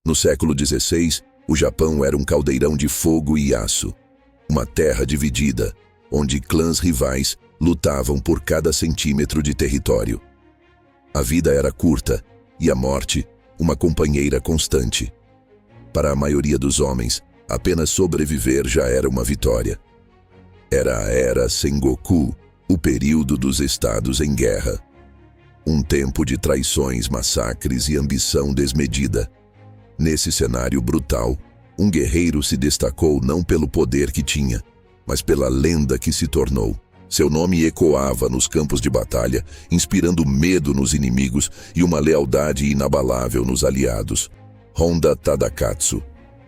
No século XVI, o Japão era um caldeirão de fogo e aço. Uma terra dividida, onde clãs rivais lutavam por cada centímetro de território. A vida era curta e a morte, uma companheira constante. Para a maioria dos homens, apenas sobreviver já era uma vitória. Era a Era Sengoku, o período dos estados em guerra. Um tempo de traições, massacres e ambição desmedida. Nesse cenário brutal, um guerreiro se destacou não pelo poder que tinha, mas pela lenda que se tornou. Seu nome ecoava nos campos de batalha, inspirando medo nos inimigos e uma lealdade inabalável nos aliados. Honda Tadakatsu.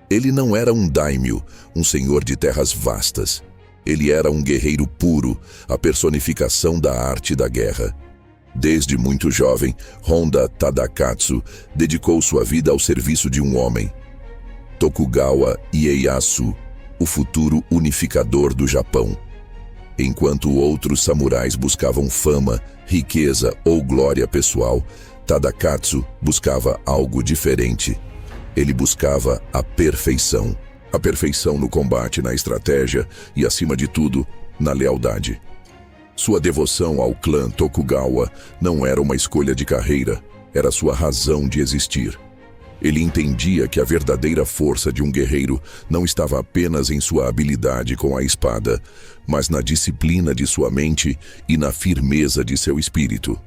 Ele não era um daimyo, um senhor de terras vastas. Ele era um guerreiro puro, a personificação da arte da guerra. Desde muito jovem, Honda Tadakatsu dedicou sua vida ao serviço de um homem. Tokugawa Ieyasu, o futuro unificador do Japão. Enquanto outros samurais buscavam fama, riqueza ou glória pessoal, Tadakatsu buscava algo diferente. Ele buscava a perfeição. A perfeição no combate, na estratégia e, acima de tudo, na lealdade. Sua devoção ao clã Tokugawa não era uma escolha de carreira, era sua razão de existir. Ele entendia que a verdadeira força de um guerreiro não estava apenas em sua habilidade com a espada, mas na disciplina de sua mente e na firmeza de seu espírito.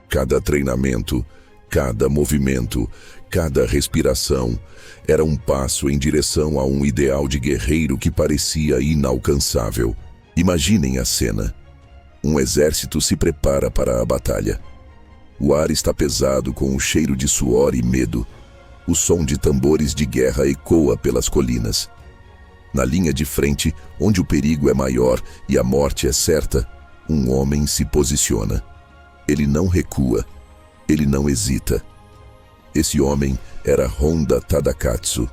Cada treinamento, cada movimento, cada respiração era um passo em direção a um ideal de guerreiro que parecia inalcançável. Imaginem a cena. Um exército se prepara para a batalha. O ar está pesado com o cheiro de suor e medo. O som de tambores de guerra ecoa pelas colinas. Na linha de frente, onde o perigo é maior e a morte é certa, um homem se posiciona. Ele não recua. Ele não hesita. Esse homem era Honda Tadakatsu.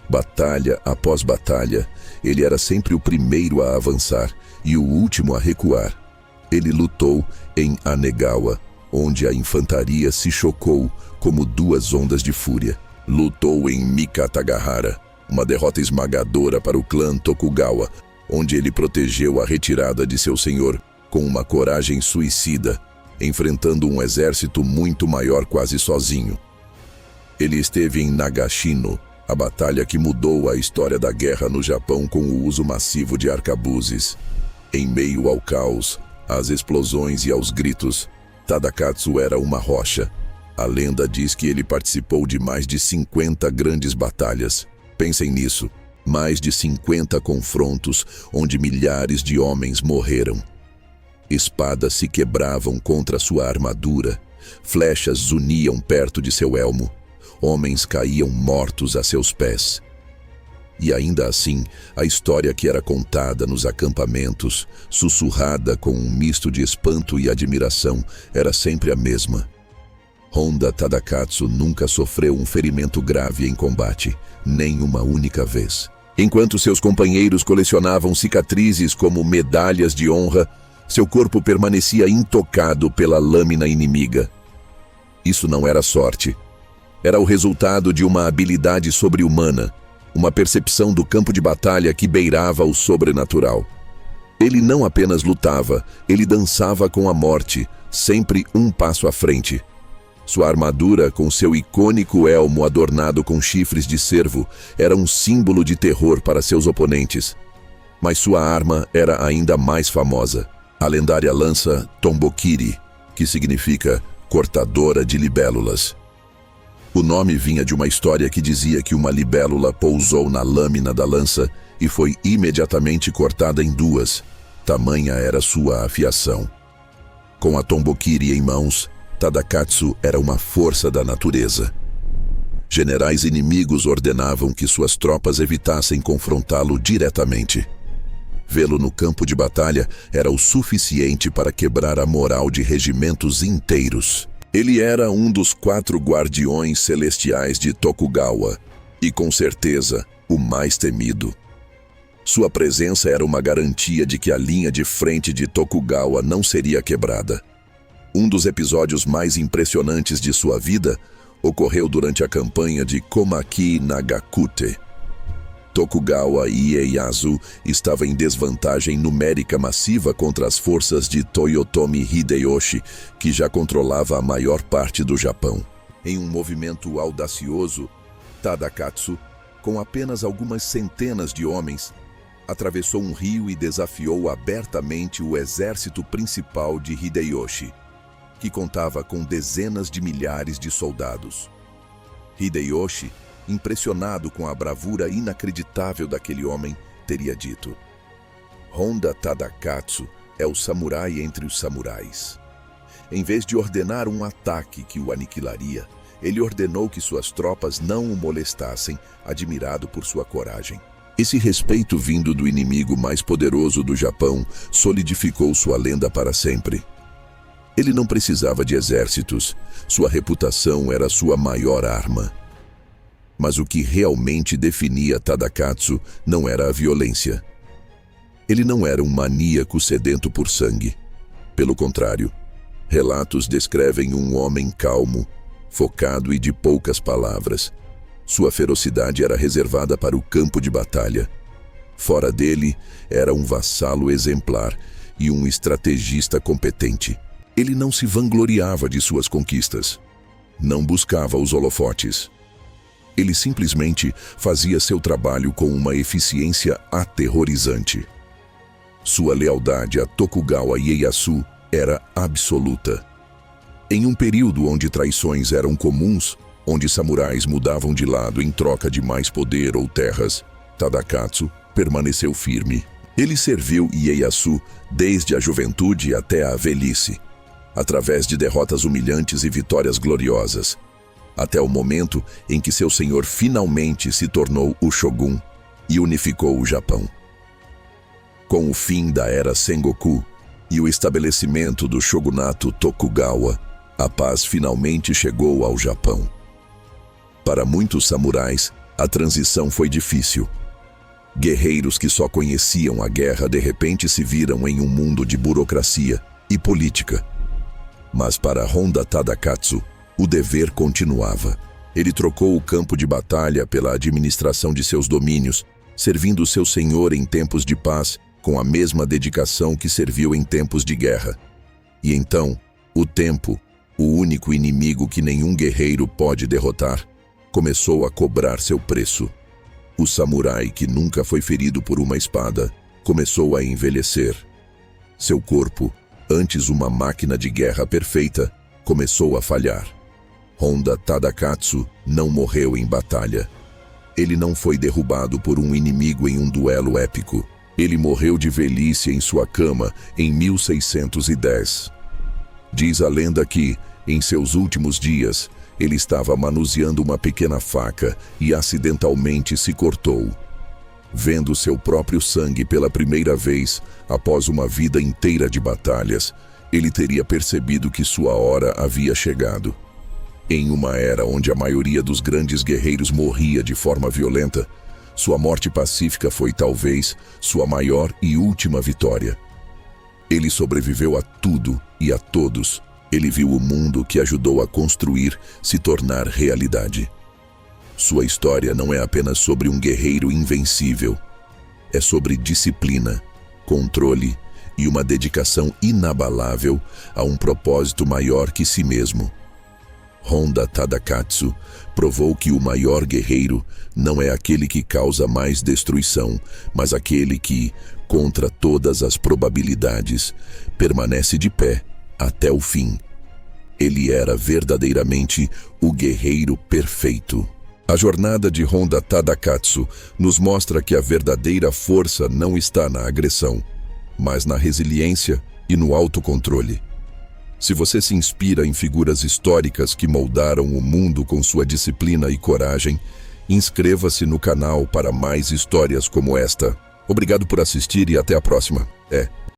Batalha após batalha, ele era sempre o primeiro a avançar e o último a recuar. Ele lutou em Anegawa, onde a infantaria se chocou como duas ondas de fúria. Lutou em Mikatagahara, uma derrota esmagadora para o clã Tokugawa, onde ele protegeu a retirada de seu senhor com uma coragem suicida, enfrentando um exército muito maior quase sozinho. Ele esteve em Nagashino, a batalha que mudou a história da guerra no Japão com o uso massivo de arcabuzes. Em meio ao caos, às explosões e aos gritos, Tadakatsu era uma rocha. A lenda diz que ele participou de mais de 50 grandes batalhas. Pensem nisso, mais de 50 confrontos onde milhares de homens morreram. Espadas se quebravam contra sua armadura, flechas zuniam perto de seu elmo. Homens caíam mortos a seus pés. E ainda assim, a história que era contada nos acampamentos, sussurrada com um misto de espanto e admiração, era sempre a mesma. Honda Tadakatsu nunca sofreu um ferimento grave em combate, nem uma única vez. Enquanto seus companheiros colecionavam cicatrizes como medalhas de honra, seu corpo permanecia intocado pela lâmina inimiga. Isso não era sorte. Era o resultado de uma habilidade sobre-humana, uma percepção do campo de batalha que beirava o sobrenatural. Ele não apenas lutava, ele dançava com a morte, sempre um passo à frente. Sua armadura, com seu icônico elmo adornado com chifres de cervo, era um símbolo de terror para seus oponentes. Mas sua arma era ainda mais famosa, a lendária lança Tombokiri, que significa cortadora de libélulas. O nome vinha de uma história que dizia que uma libélula pousou na lâmina da lança e foi imediatamente cortada em duas. Tamanha era sua afiação. Com a Tombokiri em mãos, Tadakatsu era uma força da natureza. Generais inimigos ordenavam que suas tropas evitassem confrontá-lo diretamente. Vê-lo no campo de batalha era o suficiente para quebrar a moral de regimentos inteiros. Ele era um dos 4 guardiões celestiais de Tokugawa e, com certeza, o mais temido. Sua presença era uma garantia de que a linha de frente de Tokugawa não seria quebrada. Um dos episódios mais impressionantes de sua vida ocorreu durante a campanha de Komaki Nagakute. Tokugawa Ieyasu estava em desvantagem numérica massiva contra as forças de Toyotomi Hideyoshi, que já controlava a maior parte do Japão. Em um movimento audacioso, Tadakatsu, com apenas algumas centenas de homens, atravessou um rio e desafiou abertamente o exército principal de Hideyoshi, que contava com dezenas de milhares de soldados. Hideyoshi, impressionado com a bravura inacreditável daquele homem, teria dito: Honda Tadakatsu é o samurai entre os samurais. Em vez de ordenar um ataque que o aniquilaria, ele ordenou que suas tropas não o molestassem, admirado por sua coragem. Esse respeito vindo do inimigo mais poderoso do Japão solidificou sua lenda para sempre. Ele não precisava de exércitos, sua reputação era sua maior arma. Mas o que realmente definia Tadakatsu não era a violência. Ele não era um maníaco sedento por sangue. Pelo contrário, relatos descrevem um homem calmo, focado e de poucas palavras. Sua ferocidade era reservada para o campo de batalha. Fora dele, era um vassalo exemplar e um estrategista competente. Ele não se vangloriava de suas conquistas. Não buscava os holofotes. Ele simplesmente fazia seu trabalho com uma eficiência aterrorizante. Sua lealdade a Tokugawa Ieyasu era absoluta. Em um período onde traições eram comuns, onde samurais mudavam de lado em troca de mais poder ou terras, Tadakatsu permaneceu firme. Ele serviu Ieyasu desde a juventude até a velhice, através de derrotas humilhantes e vitórias gloriosas, até o momento em que seu senhor finalmente se tornou o Shogun e unificou o Japão. Com o fim da era Sengoku e o estabelecimento do shogunato Tokugawa, a paz finalmente chegou ao Japão. Para muitos samurais, a transição foi difícil. Guerreiros que só conheciam a guerra de repente se viram em um mundo de burocracia e política. Mas para Honda Tadakatsu, o dever continuava. Ele trocou o campo de batalha pela administração de seus domínios, servindo seu senhor em tempos de paz com a mesma dedicação que serviu em tempos de guerra. E então, o tempo, o único inimigo que nenhum guerreiro pode derrotar, começou a cobrar seu preço. O samurai que nunca foi ferido por uma espada começou a envelhecer. Seu corpo, antes uma máquina de guerra perfeita, começou a falhar. Honda Tadakatsu não morreu em batalha. Ele não foi derrubado por um inimigo em um duelo épico. Ele morreu de velhice em sua cama em 1610. Diz a lenda que, em seus últimos dias, ele estava manuseando uma pequena faca e acidentalmente se cortou. Vendo seu próprio sangue pela primeira vez, após uma vida inteira de batalhas, ele teria percebido que sua hora havia chegado. Em uma era onde a maioria dos grandes guerreiros morria de forma violenta, sua morte pacífica foi talvez sua maior e última vitória. Ele sobreviveu a tudo e a todos. Ele viu o mundo que ajudou a construir se tornar realidade. Sua história não é apenas sobre um guerreiro invencível. É sobre disciplina, controle e uma dedicação inabalável a um propósito maior que si mesmo. Honda Tadakatsu provou que o maior guerreiro não é aquele que causa mais destruição, mas aquele que, contra todas as probabilidades, permanece de pé até o fim. Ele era verdadeiramente o guerreiro perfeito. A jornada de Honda Tadakatsu nos mostra que a verdadeira força não está na agressão, mas na resiliência e no autocontrole. Se você se inspira em figuras históricas que moldaram o mundo com sua disciplina e coragem, inscreva-se no canal para mais histórias como esta. Obrigado por assistir e até a próxima.